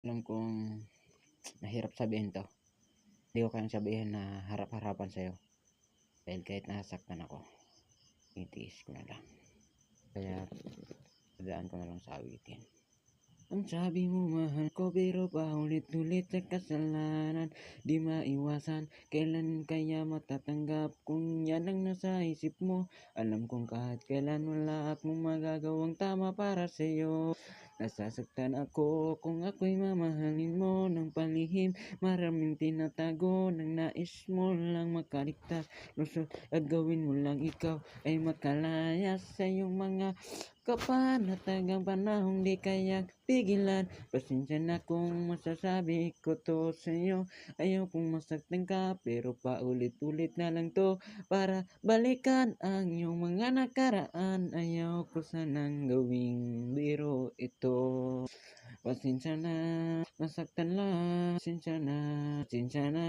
Alam kong mahirap sabihin 'to. Hindi ko kayang sabihin na harap-harapan sa'yo dahil kahit nasaktan ako, tinitiis ko na lang. Kaya dadaan ko na lang sa awitin. Ang sabi mo mahal ko pero paulit-ulit sa kasalanan di maiwasan, kailan kaya matatanggap kung yan ang nasa isip mo? Alam kong kahit kailan wala akong magagawang tama para sa'yo. Nasasaktan ako kung ako'y mamahalin mo ng palihim, maraming tinatago ng nais mo lang makaligtas, lusot at gawin mo lang ikaw ay makalaya sa iyong mga kapanatagang panahong di kayang pigilan. Pasensya na kung masasabi ko to sa'yo, ayaw kong masaktan ka pero paulit-ulit na lang to para balikan ang iyong mga nakaraan. Ayaw ko sanang gawing biro ito. Pasensya na, nasaktan lang. Pasensya na, pasensya na,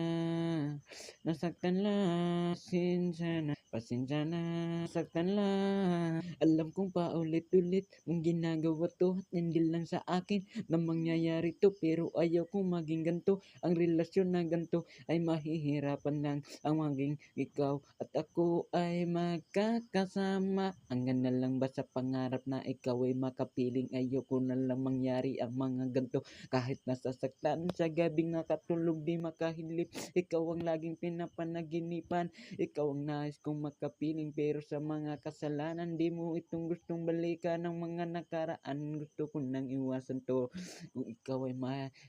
nasaktan lang. Pasensya na, pasensya na, nasaktan lang. Alam kong paulit-ulit mong ginagawa to at hindi lang sa akin na mangyayari to, pero ayaw kong maging ganto. Ang relasyon na ganto ay mahihirapan lang ang maging ikaw at ako ay magkakasama. Hanggang na lang ba sa pangarap na ikaw ay makapiling? Ayoko na lang mangyari ang mga ganto. Kahit nasasaktan sa gabing nakatulog di makahilip, ikaw ang laging pinapanaginipan. Ikaw ang nais kong makapiling pero sa mga kasalanan di mo itong gustong balikan ng mga nakaraan. Gusto ko nang iwasan to. Kung ikaw ay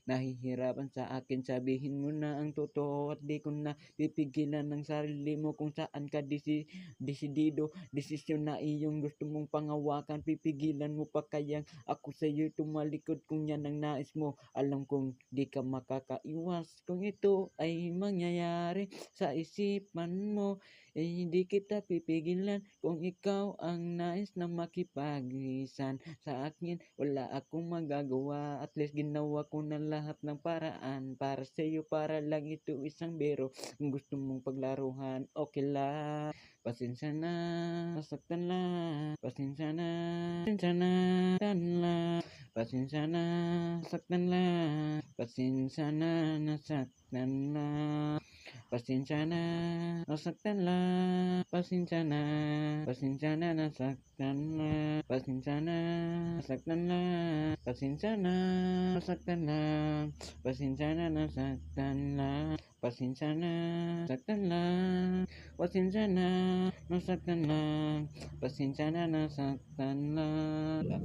nahihirapan sa akin, sabihin mo na ang totoo at di ko na pipigilan ng sarili mo kung saan ka desidido. Desisyon na iyong gusto mong pangawakan, pipigilan mo pa kayang ako sa iyo tumalikod kung yan ang nais mo? Alam kong di ka makakaiwas kung ito ay mangyayari sa isipan mo. Hindi kita pipigilan kung ikaw ang nais na makipaglisan sa akin. Wala akong magagawa, at least ginawa ko na lahat ng paraan para sa iyo, para lang ito isang biro. Kung gusto mong paglaruhan, okay lang. Pasensya na, nasaktan lang. Pasensya na, pasensya na, nasaktan lang. Pasensya na, nasaktan lang. Pasensya na, nasaktan lang. Pasensya na, nasaktan lang. Pasensya na, pasensya na, nasaktan lang. Pasensya na, nasaktan lang. Pasensya na, nasaktan lang. Pasensya na, nasaktan lang. Pasensya na, nasaktan lang. Pasensya na, nasaktan lang. Pasensya na, nasaktan lang.